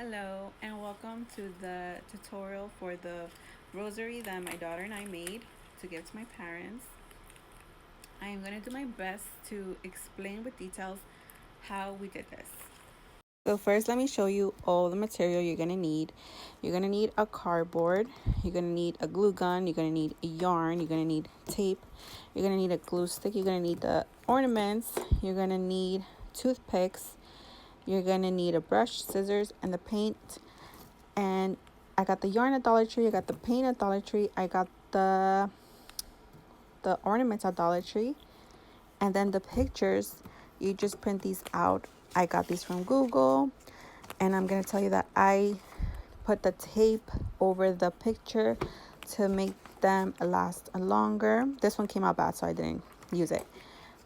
Hello and welcome to the tutorial for the rosary that my daughter and I made to give to my parents. I am going to do my best to explain with details how we did this. So first let me show you all the material you're going to need. You're going to need a cardboard, you're going to need a glue gun, you're going to need a yarn, you're going to need tape, you're going to need a glue stick, you're going to need the ornaments, you're going to need toothpicks, you're going to need a brush, scissors, and the paint. And I got the yarn at Dollar Tree, I got the paint at Dollar Tree, I got the ornaments at Dollar Tree, and then the pictures, you just print these out. I got these from Google, and I'm going to tell you that I put the tape over the picture to make them last longer. This one came out bad, so I didn't use it.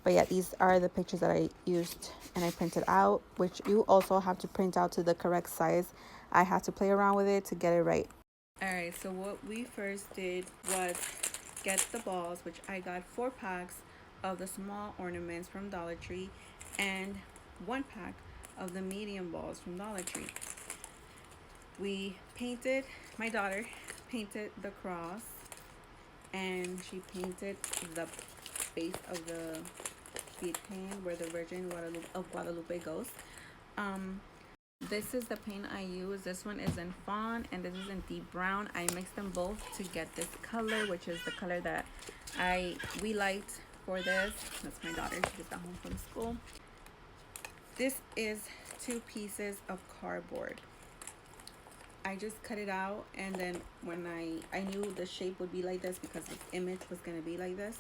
But yeah, these are the pictures that I used and I printed out, which you also have to print out to the correct size. I had to play around with it to get it right. All right, so what we first did was get the balls, which I got 4 packs of the small ornaments from Dollar Tree and 1 pack of the medium balls from Dollar Tree. We painted, my daughter painted the cross, and she painted the base of the bead paint where the Virgin of Guadalupe goes. This is the paint I use. This one is in fawn and this is in deep brown. I mixed them both to get this color, which is the color that we liked for this. That's my daughter. She just got home from school. This is 2 pieces of cardboard. I just cut it out, and then when I knew the shape would be like this because the image was gonna be like this,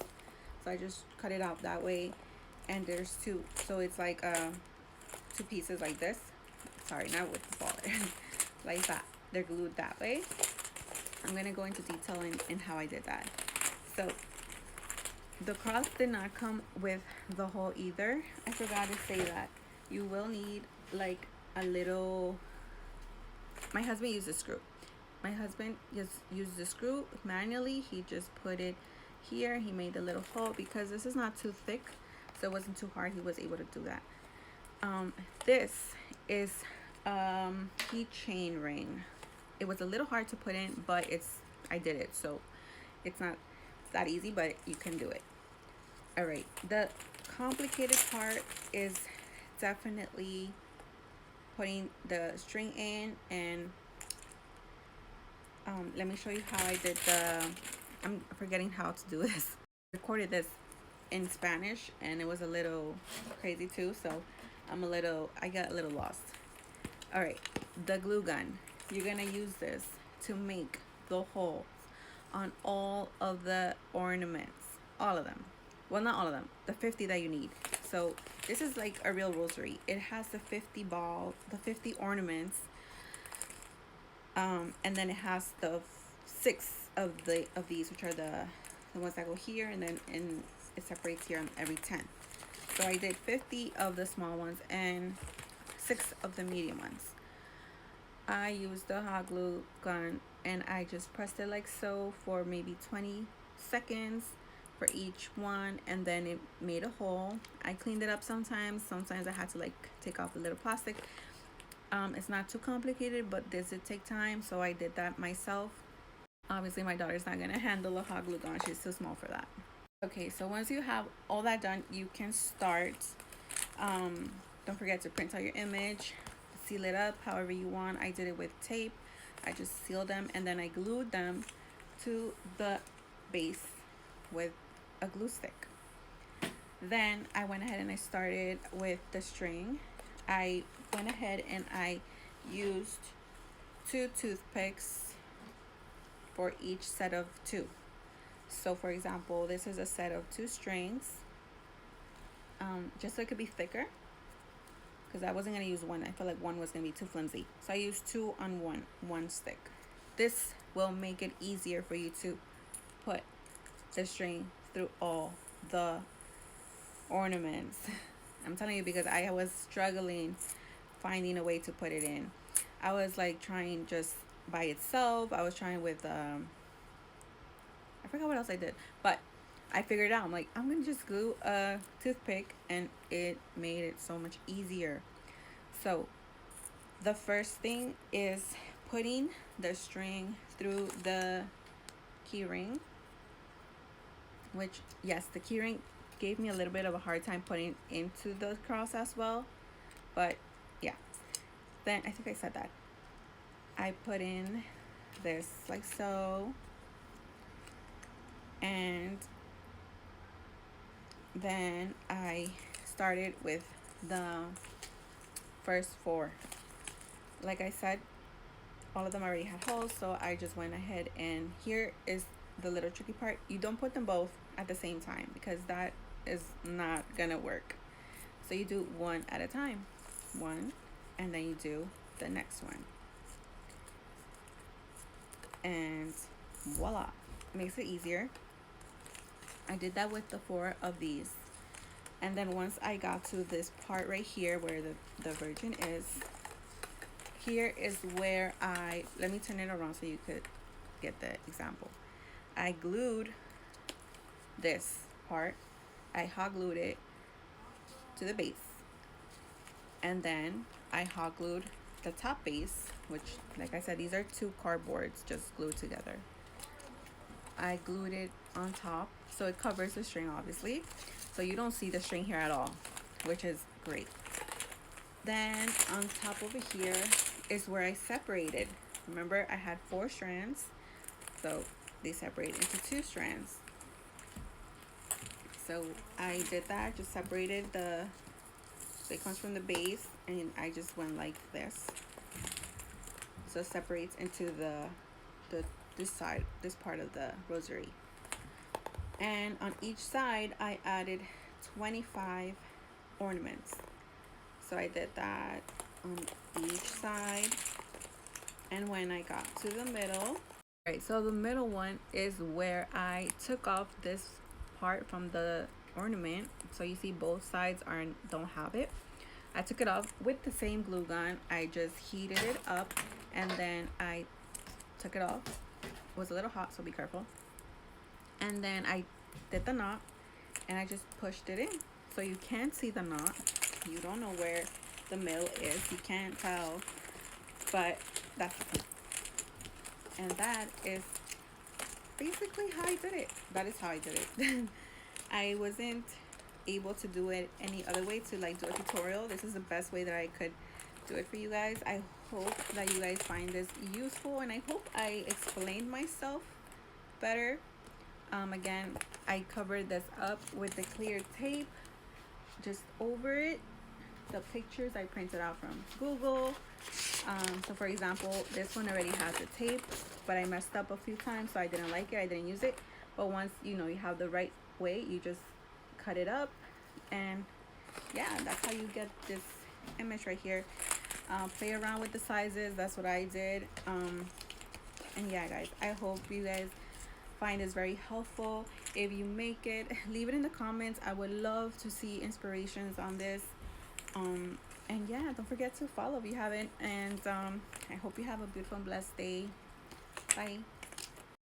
so I just cut it out that way. And there's 2, so it's like 2 pieces like this. Sorry, not with the ball like that. They're glued that way. I'm gonna go into detail in how I did that. So the cross did not come with the hole either. I forgot to say that you will need like a little. My husband used a screw. My husband just used the screw manually. He just put it here. He made a little hole because this is not too thick, so it wasn't too hard. He was able to do that. This is keychain ring. It was a little hard to put in, but I did it, so it's not that easy, but you can do it. All right, the complicated part is definitely putting the string in, and let me show you how I did I'm forgetting how to do this. I recorded this in Spanish and it was a little crazy too, so I got a little lost. All right, the glue gun. You're gonna use this to make the holes on all of the ornaments, all of them. Well, not all of them, the 50 that you need. So this is like a real rosary. It has the 50 ornaments, and then it has the 6 of these, which are the ones that go here, and then it separates here on every 10. So I did 50 of the small ones and 6 of the medium ones. I used the hot glue gun and I just pressed it like so for maybe 20 seconds for each one, and then it made a hole. I cleaned it up sometimes I had to like take off the little plastic. It's not too complicated, but this did take time, so I did that myself. Obviously my daughter's not gonna handle a hot glue gun, she's too small for that. Okay, so once you have all that done, you can start. Don't forget to print out your image, seal it up however you want. I did it with tape. I just sealed them and then I glued them to the base with a glue stick. Then I went ahead and I started with the string. I went ahead and I used 2 toothpicks for each set of 2. So for example, this is a set of 2 strings, just so it could be thicker, because I wasn't going to use one. I felt like one was going to be too flimsy. So I used 2 on one stick. This will make it easier for you to put the string through all the ornaments. I'm telling you, because I was struggling finding a way to put it in. I was like trying just by itself. I was trying with I forgot what else I did, but I figured out. I'm like, I'm gonna just glue a toothpick, and it made it so much easier. So The first thing is putting the string through the keyring, which, yes, the keyring gave me a little bit of a hard time putting into the cross as well, but yeah. Then I think I said that I put in this like so, and then I started with the first four. Like I said, all of them already had holes, so I just went ahead, and here is the little tricky part. You don't put them both at the same time because that is not gonna work. So you do one at a time, one, and then you do the next one, and voila, it makes it easier. I did that with the four of these, and then once I got to this part right here where the Virgin is, here is where let me turn it around so you could get the example. I glued this part, I hot glued it to the base, and then I hot glued the top base, which, like I said, these are two cardboards just glued together. I glued it on top so it covers the string, obviously, so you don't see the string here at all, which is great. Then on top over here is where I separated. Remember, I had 4 strands, so they separate into 2 strands. So I did that, just separated so it comes from the base, and I just went like this. So it separates into this side, this part of the rosary. And on each side, I added 25 ornaments. So I did that on each side. And when I got to the middle, right, so the middle one is where I took off this part from the ornament. So you see both sides don't have it. I took it off with the same glue gun. I just heated it up, and then I took it off. It was a little hot, so be careful. And then I did the knot, and I just pushed it in. So you can't see the knot. You don't know where the middle is. You can't tell, but that's it. And that is basically how I did it. That is how I did it. I wasn't able to do it any other way, to like do a tutorial. This is the best way that I could do it for you guys. I hope that you guys find this useful, and I hope I explained myself better. Again, I covered this up with the clear tape just over it. The pictures I printed out from Google. So for example, this one already has the tape, but I messed up a few times, so I didn't like it. I didn't use it. But once you have the right way, you just cut it up, and yeah, that's how you get this image right here. Play around with the sizes. That's what I did. And yeah, guys, I hope you guys find this very helpful. If you make it, leave it in the comments. I would love to see inspirations on this. And yeah, don't forget to follow if you haven't. And I hope you have a beautiful and blessed day. Bye.